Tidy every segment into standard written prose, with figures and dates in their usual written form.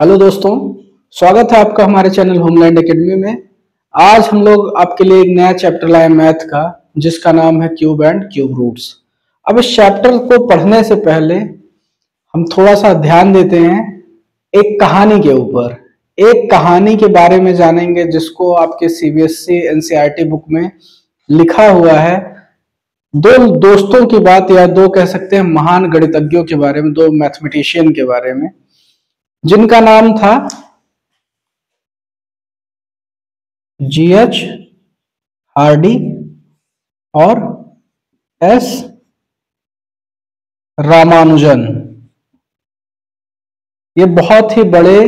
Hello दोस्तों, स्वागत है आपका हमारे चैनल होमलैंड एकेडमी में। आज हम लोग आपके लिए एक नया चैप्टर लाए मैथ का, जिसका नाम है क्यूब एंड क्यूब रूट्स। अब इस चैप्टर को पढ़ने से पहले हम थोड़ा सा ध्यान देते हैं एक कहानी के ऊपर। एक कहानी के बारे में जानेंगे जिसको आपके सीबीएसई एनसीईआरटी बुक में लिखा हुआ है। दो दोस्तों की बात, या दो कह सकते हैं महान गणितज्ञों के बारे में, दो मैथमेटिशियन के बारे में, जिनका नाम था जीएच हार्डी और एस रामानुजन। ये बहुत ही बड़े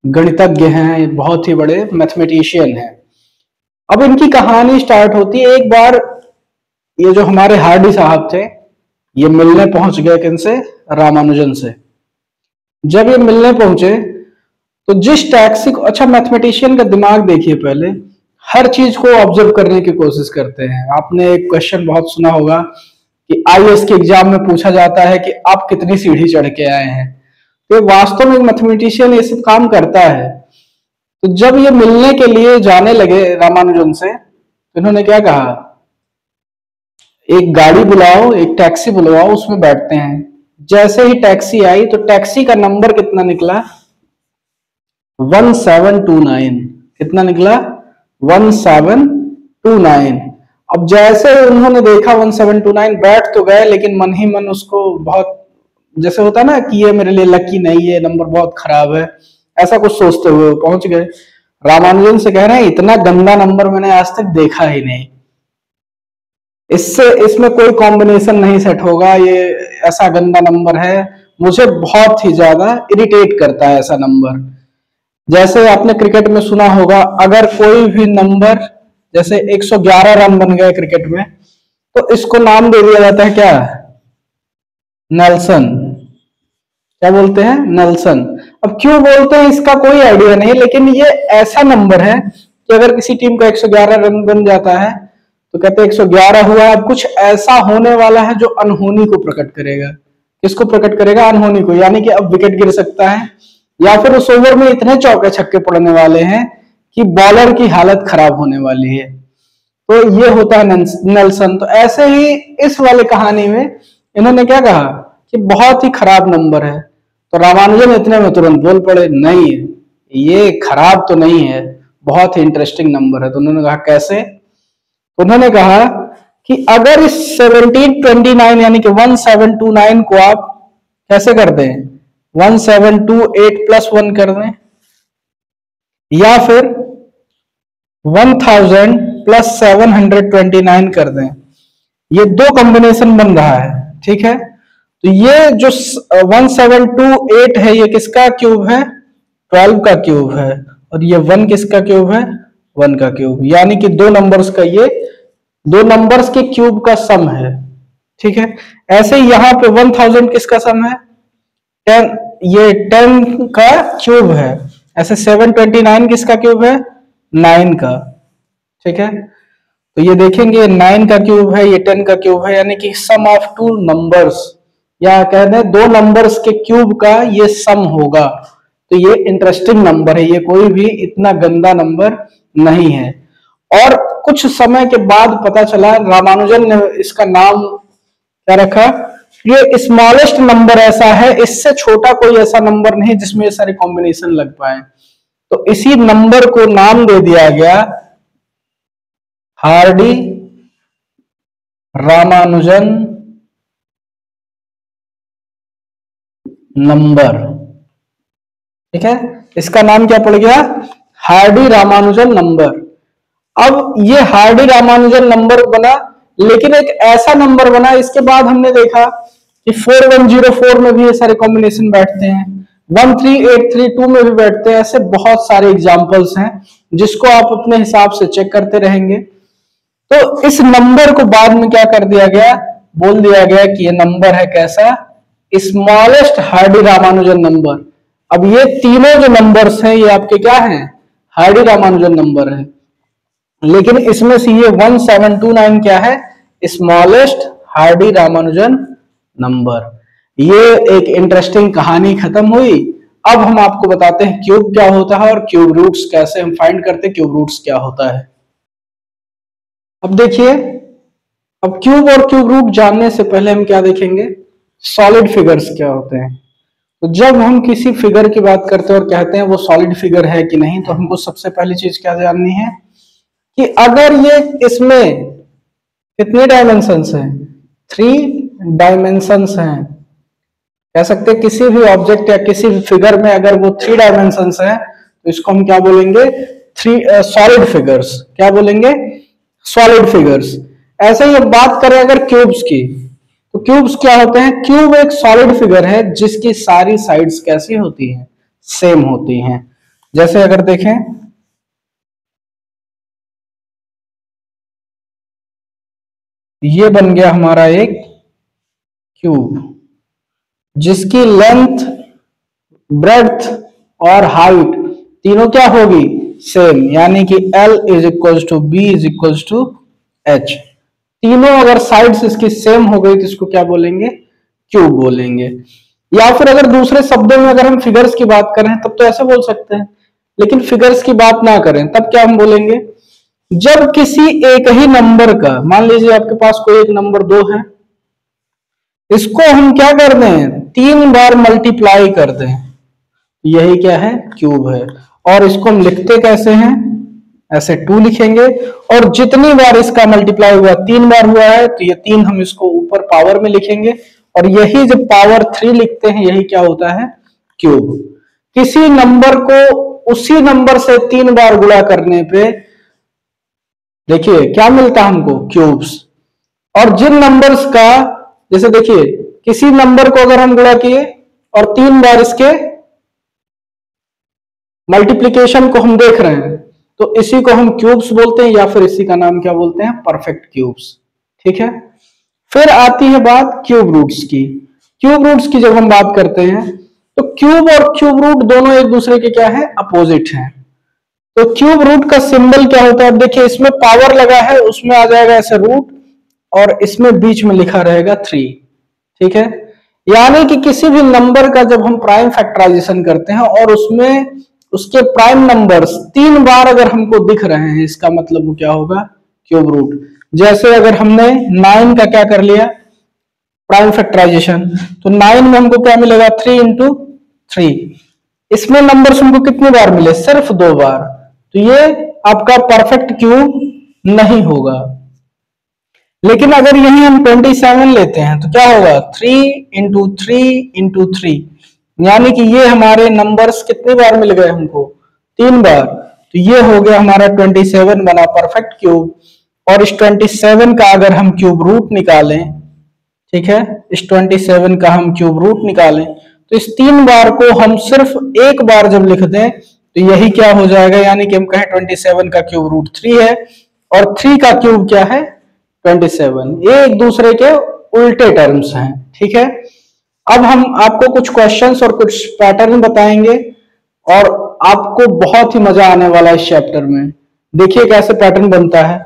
गणितज्ञ हैं, ये बहुत ही बड़े मैथमेटिशियन हैं। अब इनकी कहानी स्टार्ट होती है। एक बार ये जो हमारे हार्डी साहब थे, ये मिलने पहुंच गए किनसे? रामानुजन से। जब ये मिलने पहुंचे तो जिस टैक्सी को, अच्छा मैथमेटिशियन का दिमाग देखिए, पहले हर चीज को ऑब्जर्व करने की कोशिश करते हैं। आपने एक क्वेश्चन बहुत सुना होगा कि आईएएस के एग्जाम में पूछा जाता है कि आप कितनी सीढ़ी चढ़ के आए हैं। तो वास्तव में एक मैथमेटिशियन ये सब काम करता है। तो जब ये मिलने के लिए जाने लगे रामानुजन से, तो इन्होंने क्या कहा, एक गाड़ी बुलाओ, एक टैक्सी बुलवाओ, उसमें बैठते हैं। जैसे ही टैक्सी आई तो टैक्सी का नंबर कितना निकला? 1729। कितना निकला? 1729। अब जैसे उन्होंने देखा 1729, बैठ तो गए, लेकिन मन ही मन उसको बहुत, जैसे होता ना कि ये मेरे लिए लकी नहीं है, नंबर बहुत खराब है, ऐसा कुछ सोचते हुए पहुंच गए। रामानुजन से कह रहे हैं इतना गंदा नंबर मैंने आज तक देखा ही नहीं, इसमें कोई कॉम्बिनेशन नहीं सेट होगा, ये ऐसा गंदा नंबर है, मुझे बहुत ही ज्यादा इरिटेट करता है ऐसा नंबर। जैसे आपने क्रिकेट में सुना होगा, अगर कोई भी नंबर, जैसे 111 रन बन गए क्रिकेट में, तो इसको नाम दे दिया जाता है क्या? नेल्सन। क्या बोलते हैं? नेल्सन। अब क्यों बोलते हैं इसका कोई आइडिया नहीं, लेकिन ये ऐसा नंबर है कि अगर किसी टीम का 111 रन बन जाता है तो कहते हैं 111 हुआ। अब कुछ ऐसा होने वाला है जो अनहोनी को प्रकट करेगा। किसको प्रकट करेगा? अनहोनी को। यानी कि अब विकेट गिर सकता है, या फिर उस ओवर में इतने चौके छक्के पड़ने वाले हैं कि बॉलर की हालत खराब होने वाली है। तो ये होता है नेल्सन। तो ऐसे ही इस वाले कहानी में इन्होंने क्या कहा कि बहुत ही खराब नंबर है। तो रामानुजन इतने में तुरंत बोल पड़े, नहीं ये खराब तो नहीं है, बहुत ही इंटरेस्टिंग नंबर है। तो उन्होंने कहा कैसे? उन्होंने कहा कि अगर इस 1729 यानी कि 1729 को आप कैसे कर दें? 1728 प्लस 1 कर दें, या फिर 1000 प्लस 729 कर दें। ये दो कॉम्बिनेशन बन रहा है, ठीक है। तो ये जो 1728 है, ये किसका क्यूब है? 12 का क्यूब है। और ये 1 किसका क्यूब है? 1 का क्यूब। यानी कि दो नंबर्स का, ये दो नंबर्स के क्यूब का सम है, ठीक है। ऐसे ही यहां पे 1000 किसका सम है? 10, ये 10 का क्यूब है। ऐसे 729 किसका क्यूब है? 9 का, ठीक है। तो ये देखेंगे 9 का क्यूब है, ये 10 का क्यूब है, यानी कि सम ऑफ टू नंबर्स, या कहते हैं दो नंबर्स के क्यूब का ये सम होगा। तो ये इंटरेस्टिंग नंबर है, ये कोई भी इतना गंदा नंबर नहीं है। और कुछ समय के बाद पता चला, रामानुजन ने इसका नाम क्या रखा, ये स्मॉलेस्ट नंबर ऐसा है, इससे छोटा कोई ऐसा नंबर नहीं जिसमें ये सारे कॉम्बिनेशन लग पाए। तो इसी नंबर को नाम दे दिया गया हार्डी रामानुजन नंबर, ठीक है। इसका नाम क्या पड़ गया? Hardy Ramanujan number. अब ये हार्डी रामानुजन नंबर बना, लेकिन एक ऐसा नंबर बना, इसके बाद हमने देखा कि 4104 में भी ये सारे कॉम्बिनेशन बैठते हैं, 13832 में भी बैठते हैं। ऐसे बहुत सारे एग्जांपल्स हैं जिसको आप अपने हिसाब से चेक करते रहेंगे। तो इस नंबर को बाद में क्या कर दिया गया? बोल दिया गया कि ये नंबर है कैसा? Smallest Hardy Ramanujan number. अब ये तीनों जो नंबर्स हैं ये आपके क्या हैं? हार्डी रामानुजन नंबर है, लेकिन इसमें से ये 1729 क्या है? Smallest Hardy Ramanujan number. ये एक इंटरेस्टिंग कहानी खत्म हुई। अब हम आपको बताते हैं क्यूब क्या होता है और क्यूब रूट्स कैसे हम फाइंड करते हैं, क्यूब रूट्स क्या होता है। अब देखिए, अब क्यूब और क्यूब रूट जानने से पहले हम क्या देखेंगे, सॉलिड फिगर्स क्या होते हैं। तो जब हम किसी फिगर की बात करते हैं और कहते हैं वो सॉलिड फिगर है कि नहीं, तो हमको सबसे पहली चीज क्या जाननी है कि अगर ये इसमें कितने डायमेंशंस हैं, 3 डायमेंशंस हैं। कह सकते हैं किसी भी ऑब्जेक्ट या किसी भी फिगर में अगर वो 3 डायमेंशंस है तो इसको हम क्या बोलेंगे, सॉलिड फिगर्स। क्या बोलेंगे, सॉलिड फिगर्स। ऐसे ही अब बात करें अगर क्यूब्स की, तो क्यूब्स क्या होते हैं, क्यूब एक सॉलिड फिगर है जिसकी सारी साइड्स कैसी होती हैं, सेम होती हैं। जैसे अगर देखें, ये बन गया हमारा एक क्यूब जिसकी लेंथ, ब्रेड्थ और हाइट तीनों क्या होगी, सेम, यानी कि L is equal to B is equal to H. तीनों अगर साइड्स इसकी सेम हो गई तो इसको क्या बोलेंगे, क्यूब बोलेंगे। या फिर अगर दूसरे शब्दों में अगर हम फिगर्स की बात करें तब तो ऐसे बोल सकते हैं, लेकिन फिगर्स की बात ना करें तब क्या हम बोलेंगे, जब किसी एक ही नंबर का, मान लीजिए आपके पास कोई एक नंबर 2 है, इसको हम क्या कर दें, 3 बार मल्टीप्लाई कर दें, यही क्या है, क्यूब है। और इसको हम लिखते कैसे हैं, ऐसे 2 लिखेंगे, और जितनी बार इसका मल्टीप्लाई हुआ, 3 बार हुआ है तो ये 3 हम इसको ऊपर पावर में लिखेंगे, और यही जब पावर 3 लिखते हैं यही क्या होता है, क्यूब। किसी नंबर को उसी नंबर से 3 बार गुणा करने पे देखिए क्या मिलता है हमको, क्यूब्स। और जिन नंबर्स का, जैसे देखिए किसी नंबर को अगर हम गुणा किए और 3 बार इसके मल्टीप्लीकेशन को हम देख रहे हैं तो इसी को हम क्यूब्स बोलते हैं, या फिर इसी का नाम क्या बोलते हैं, परफेक्ट क्यूब्स। ठीक है, फिर आती है बात क्यूब रूट्स की। क्यूब रूट्स की जब हम बात करते हैं तो क्यूब और क्यूब रूट दोनों एक दूसरे के क्या है, अपोजिट हैं। तो क्यूब रूट का सिंबल क्या होता है, अब देखिए इसमें पावर लगा है, उसमें आ जाएगा ऐसे रूट, और इसमें बीच में लिखा रहेगा 3। ठीक है, यानी कि किसी भी नंबर का जब हम प्राइम फैक्टराइजेशन करते हैं और उसमें उसके प्राइम नंबर्स 3 बार अगर हमको दिख रहे हैं, इसका मतलब वो क्या होगा, क्यूब रूट। जैसे अगर हमने 9 का क्या कर लिया, प्राइम फैक्टराइजेशन, तो 9 में हमको क्या मिलेगा, 3 इंटू 3। इसमें नंबर्स हमको कितनी बार मिले, सिर्फ 2 बार, तो ये आपका परफेक्ट क्यूब नहीं होगा। लेकिन अगर यही हम 27 लेते हैं तो क्या होगा, 3 इंटू 3 इंटू 3, यानी कि ये हमारे नंबर्स कितनी बार मिल गए हमको, 3 बार, तो ये हो गया हमारा 27 बना परफेक्ट क्यूब। और इस 27 का अगर हम क्यूब रूट निकालें, ठीक है, इस 27 का हम क्यूब रूट निकालें तो इस 3 बार को हम सिर्फ एक बार जब लिख दें तो यही क्या हो जाएगा, यानी कि हम कहें 27 का क्यूब रूट 3 है और 3 का क्यूब क्या है, 27। ये एक दूसरे के उल्टे टर्म्स हैं। ठीक है, अब हम आपको कुछ क्वेश्चंस और कुछ पैटर्न बताएंगे और आपको बहुत ही मजा आने वाला है इस चैप्टर में। देखिए कैसे पैटर्न बनता है।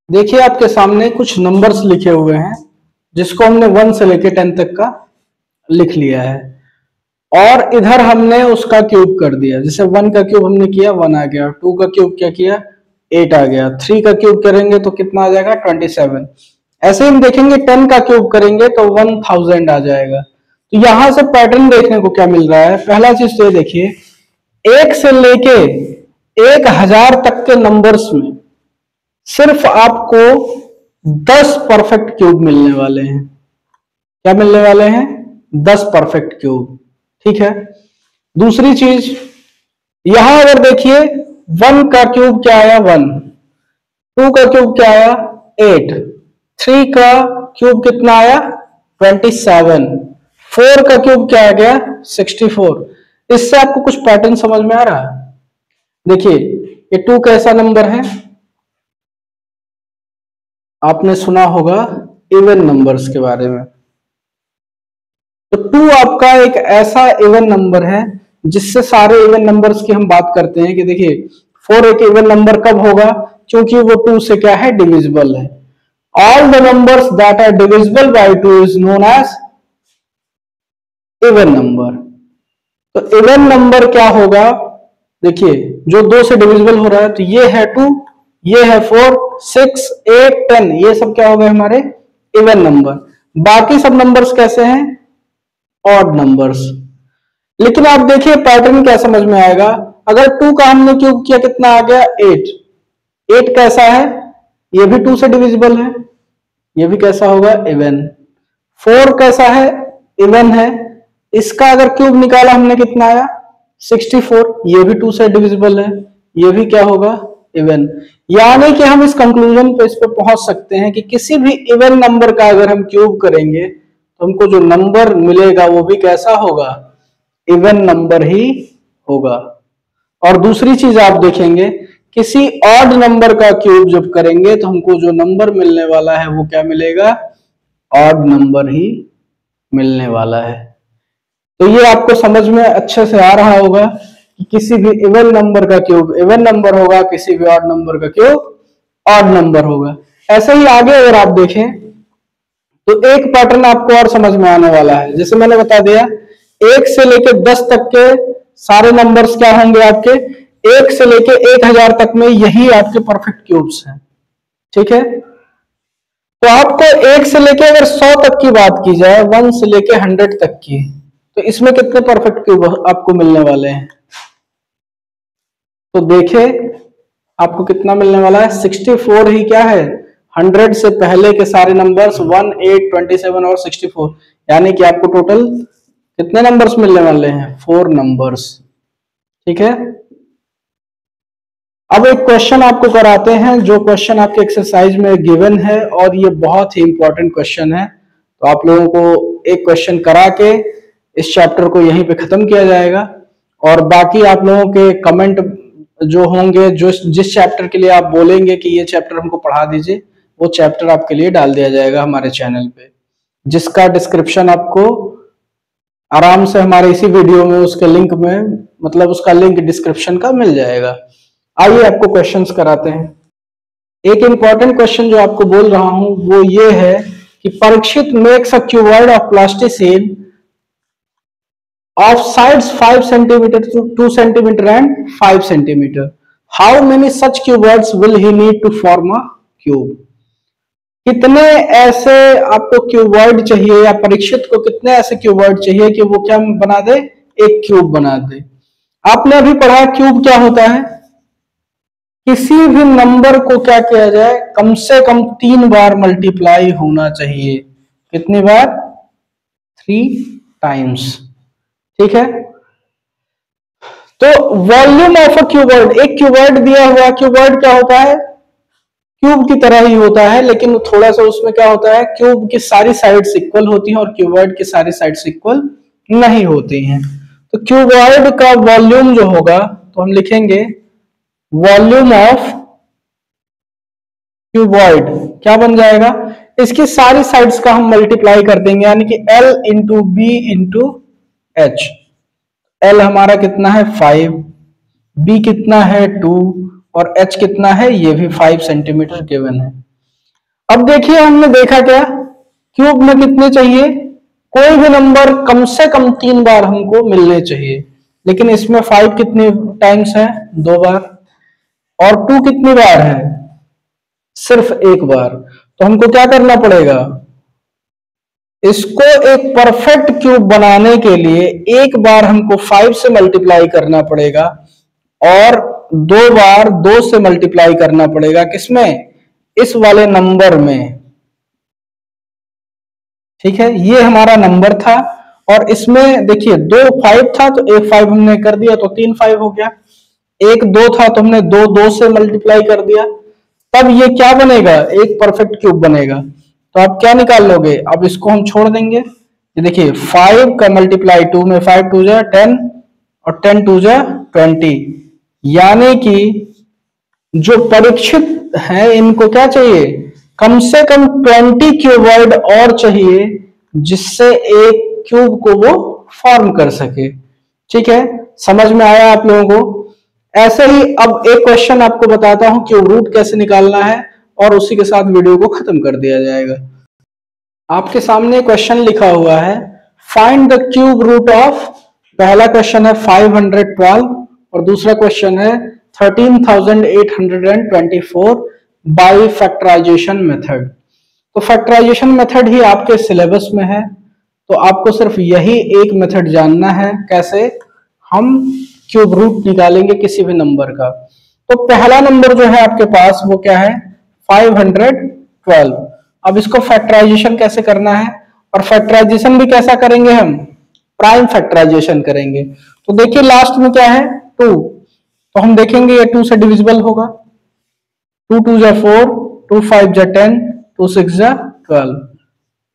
देखिए आपके सामने कुछ नंबर्स लिखे हुए हैं जिसको हमने 1 से लेके 10 तक का लिख लिया है, और इधर हमने उसका क्यूब कर दिया। जैसे 1 का क्यूब हमने किया 1 आ गया, 2 का क्यूब क्या किया 8 आ गया, 3 का क्यूब करेंगे तो कितना आ जाएगा 27। ऐसे हम देखेंगे 10 का क्यूब करेंगे तो 1000 आ जाएगा। तो यहां से पैटर्न देखने को क्या मिल रहा है, पहला चीज तो ये देखिए, 1 से लेके 1000 तक के नंबर्स में सिर्फ आपको 10 परफेक्ट क्यूब मिलने वाले हैं। क्या मिलने वाले हैं, 10 परफेक्ट क्यूब। ठीक है, दूसरी चीज यहां अगर देखिए 1 का क्यूब क्या आया 1, 2 का क्यूब क्या आया 8, 3 का क्यूब कितना आया 27, 4 का क्यूब क्या आ गया 64। इससे आपको कुछ पैटर्न समझ में आ रहा है। देखिए ये 2 कैसा नंबर है, आपने सुना होगा इवन नंबर्स के बारे में। तो 2 आपका एक ऐसा इवन नंबर है जिससे सारे इवन नंबर्स की हम बात करते हैं कि देखिए 4 एक इवन नंबर कब होगा, क्योंकि वो 2 से क्या है, डिविजिबल है। All the numbers that are divisible by 2 is known as even number. तो इवन नंबर क्या होगा, देखिए जो 2 से डिविजिबल हो रहा है, तो ये है 2, ये है 4, 6, 8, 10, ये सब क्या हो गए हमारे इवन नंबर। बाकी सब नंबर्स कैसे हैं, ऑड नंबर्स। लेकिन आप देखिए पैटर्न क्या समझ में आएगा, अगर 2 का हमने क्यूब किया कितना आ गया 8, 8 कैसा है, ये भी 2 से डिविजिबल है, ये भी कैसा होगा इवन। 4 कैसा है, इवन है, इसका अगर क्यूब निकाला हमने कितना आया 64, ये भी 2 से डिविजिबल है, ये भी क्या होगा इवन। यानी कि हम इस कंक्लूजन पे इस पे पहुंच सकते हैं कि किसी भी इवन नंबर का अगर हम क्यूब करेंगे तो हमको जो नंबर मिलेगा वो भी कैसा होगा, इवन नंबर ही होगा। और दूसरी चीज आप देखेंगे, किसी ऑड नंबर का क्यूब जब करेंगे तो हमको जो नंबर मिलने वाला है वो क्या मिलेगा, ऑड नंबर ही मिलने वाला है। तो ये आपको समझ में अच्छे से आ रहा होगा कि किसी भी इवन नंबर का क्यूब इवन नंबर होगा, किसी भी ऑड नंबर का क्यूब ऑड नंबर होगा। ऐसे ही आगे अगर आप देखें तो एक पैटर्न आपको और समझ में आने वाला है। जैसे मैंने बता दिया 1 से लेके 10 तक के सारे नंबर्स क्या होंगे आपके, 1 से लेके 1000 तक में यही आपके परफेक्ट क्यूब्स हैं, ठीक है। तो आपको 1 से लेके अगर 100 तक की बात की जाए, 1 से लेके 100 तक की, तो इसमें कितने परफेक्ट क्यूब आपको मिलने वाले हैं, तो देखे आपको कितना मिलने वाला है 64 ही क्या है, 100 से पहले के सारे नंबर्स 1, 8, 27 और 64, यानी कि आपको टोटल कितने नंबर्स मिलने वाले हैं, 4 नंबर्स, ठीक है। अब एक क्वेश्चन आपको कराते हैं, जो क्वेश्चन आपके एक्सरसाइज में गिवन है और ये बहुत ही इंपॉर्टेंट क्वेश्चन है। तो आप लोगों को एक क्वेश्चन करा के इस चैप्टर को यहीं पे खत्म किया जाएगा, और बाकी आप लोगों के कमेंट जो होंगे, जो जिस चैप्टर के लिए आप बोलेंगे कि ये चैप्टर हमको पढ़ा दीजिए, वो चैप्टर आपके लिए डाल दिया जाएगा हमारे चैनल पे, जिसका डिस्क्रिप्शन आपको आराम से हमारे इसी वीडियो में उसके लिंक में, मतलब उसका लिंक डिस्क्रिप्शन का मिल जाएगा। आइए आपको क्वेश्चंस कराते हैं। एक इंपॉर्टेंट क्वेश्चन जो आपको बोल रहा हूं वो ये है कि Parikshit makes a cuboid of plasticine of sides 5 centimeter to 2 centimeter and 5 centimeter. How many such cuboids will he need to form a cube? कितने ऐसे आपको क्यूबॉइड चाहिए, या परीक्षित को कितने ऐसे क्यूबॉइड चाहिए कि वो क्या बना दे, एक क्यूब बना दे। आपने अभी पढ़ा क्यूब क्या होता है, किसी भी नंबर को क्या किया जाए, कम से कम 3 बार मल्टीप्लाई होना चाहिए। कितनी बार, 3 टाइम्स, ठीक है। तो वॉल्यूम ऑफ अ क्यूबॉइड, एक क्यूबॉइड दिया हुआ, क्यूबॉइड क्या होता है, क्यूब की तरह ही होता है, लेकिन थोड़ा सा उसमें क्या होता है, क्यूब की सारी साइड्स इक्वल होती हैं और क्यूबॉइड की सारी साइड्स इक्वल नहीं होती हैं। तो क्यूबॉइड का वॉल्यूम जो होगा, तो हम लिखेंगे वॉल्यूम ऑफ क्यूबॉइड क्या बन जाएगा, इसकी सारी साइड्स का हम मल्टीप्लाई कर देंगे, यानी कि L into B into H. L हमारा कितना है 5, B कितना है 2 और H कितना है, ये भी 5 सेंटीमीटर गिवन है। अब देखिए हमने देखा क्या, क्यूब में कितने चाहिए, कोई भी नंबर कम से कम 3 बार हमको मिलने चाहिए, लेकिन इसमें 5 कितने टाइम्स है, 2 बार, और 2 कितनी बार है, सिर्फ 1 बार। तो हमको क्या करना पड़ेगा, इसको एक परफेक्ट क्यूब बनाने के लिए एक बार हमको 5 से मल्टीप्लाई करना पड़ेगा और 2 बार 2 से मल्टीप्लाई करना पड़ेगा, किसमें, इस वाले नंबर में, ठीक है। ये हमारा नंबर था और इसमें देखिए 2 5 था तो एक 5 हमने कर दिया तो 3 5 हो गया, एक 2 था तो हमने 2 2 से मल्टीप्लाई कर दिया, तब ये क्या बनेगा, एक परफेक्ट क्यूब बनेगा। तो आप क्या निकाल लोगे, अब इसको हम छोड़ देंगे, ये देखिए 5 का मल्टीप्लाई 2 में, 5 2 जा 10 और 10 2 जा 20, यानी कि जो परीक्षित है इनको क्या चाहिए, कम से कम 20 क्यूबॉइड और चाहिए, जिससे एक क्यूब को वो फॉर्म कर सके, ठीक है। समझ में आया आप लोगों को। ऐसे ही अब एक क्वेश्चन आपको बताता हूं क्यूब रूट कैसे निकालना है, और उसी के साथ वीडियो को खत्म कर दिया जाएगा। आपके सामने क्वेश्चन लिखा हुआ है, find the cube root of पहला क्वेश्चन है 512 और दूसरा क्वेश्चन है 13,824 बाय फैक्टराइजेशन मेथड। तो फैक्टराइजेशन मेथड ही आपके सिलेबस में है, तो आपको सिर्फ यही एक मेथड जानना है, कैसे हम क्यूब रूट निकालेंगे किसी भी नंबर का। तो पहला नंबर जो है आपके पास वो क्या है 512। अब इसको फैक्टराइजेशन कैसे करना है, और फैक्टराइजेशन भी कैसा करेंगे हम, प्राइम फैक्टराइजेशन करेंगे। तो देखिए लास्ट में क्या है 2, तो हम देखेंगे ये 2 से डिविजिबल होगा, 2 2 जा 4, 2 5 जा 10, 2 6 जा 12,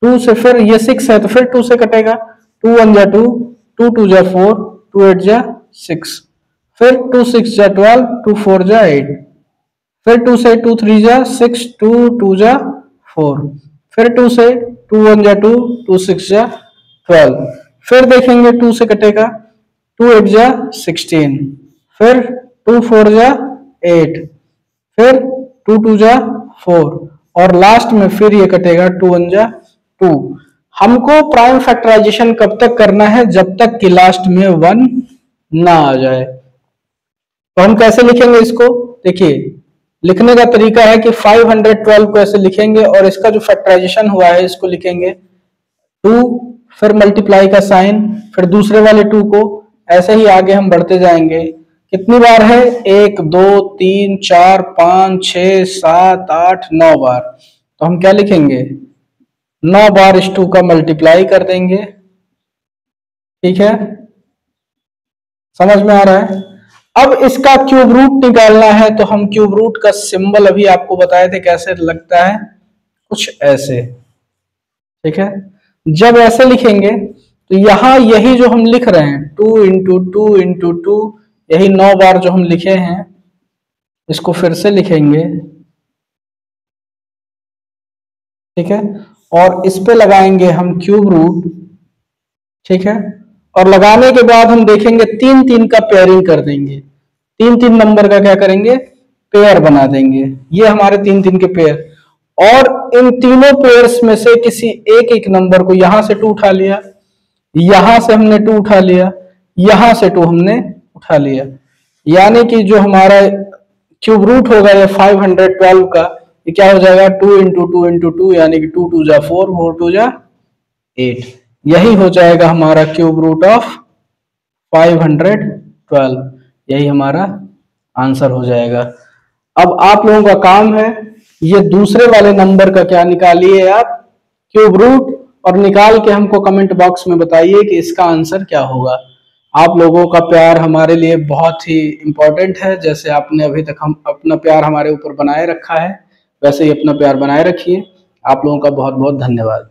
2 से फिर ये 6 है तो फिर 2 से कटेगा, 2 1 जा 2, 2 2 जा 4, 2 8 जा 6, फिर 2 6 जा 12, 2 4 जा 8, फिर 2 से 2 3 जा 6, 2 2 जा 4, फिर 2 से 2 1 जा 2, 2 6 जा 12, फिर देखेंगे 2 से कटेगा, 2 8 जा 16, फिर 2 4 जा 8, फिर 2 2 जा 4 और लास्ट में फिर ये कटेगा 2 1 जा 2। हमको प्राइम फैक्टराइजेशन कब तक करना है, जब तक कि लास्ट में 1 ना आ जाए। तो हम कैसे लिखेंगे इसको, देखिए लिखने का तरीका है कि 512 को ऐसे लिखेंगे और इसका जो फैक्टराइजेशन हुआ है इसको लिखेंगे 2, फिर मल्टीप्लाई का साइन, फिर दूसरे वाले 2 को, ऐसे ही आगे हम बढ़ते जाएंगे। कितनी बार है 1 2 3 4 5 6 7 8 9 बार, तो हम क्या लिखेंगे 9 बार इस 2 का मल्टीप्लाई कर देंगे। ठीक है, समझ में आ रहा है। अब इसका क्यूब रूट निकालना है, तो हम क्यूब रूट का सिंबल अभी आपको बताए थे कैसे लगता है, कुछ ऐसे। ठीक है, जब ऐसे लिखेंगे तो यहां यही जो हम लिख रहे हैं 2 इंटू 2 इंटू 2, यही 9 बार जो हम लिखे हैं इसको फिर से लिखेंगे। ठीक है, और इस पे लगाएंगे हम क्यूब रूट। ठीक है, और लगाने के बाद हम देखेंगे 3 3 का पेयरिंग कर देंगे, 3 3 नंबर का क्या करेंगे पेयर बना देंगे, ये हमारे 3 3 के पेयर। और इन तीनों पेयर्स में से किसी एक एक नंबर को, यहां से 2 उठा लिया, यहां से हमने 2 उठा लिया, यहां से 2 हमने उठा लिया, यानी कि जो हमारा क्यूब रूट होगा ये 512 का, ये क्या हो जाएगा 2 इंटू 2 इंटू 2, यानी कि 2 2 जा 4, 4 2 जा 8, यही हो जाएगा हमारा क्यूब रूट ऑफ 512, यही हमारा आंसर हो जाएगा। अब आप लोगों का काम है ये दूसरे वाले नंबर का क्या निकालिए आप क्यूब रूट, और निकाल के हमको कमेंट बॉक्स में बताइए कि इसका आंसर क्या होगा। आप लोगों का प्यार हमारे लिए बहुत ही इंपॉर्टेंट है, जैसे आपने अभी तक हम अपना प्यार हमारे ऊपर बनाए रखा है, वैसे ही अपना प्यार बनाए रखिए। आप लोगों का बहुत बहुत धन्यवाद।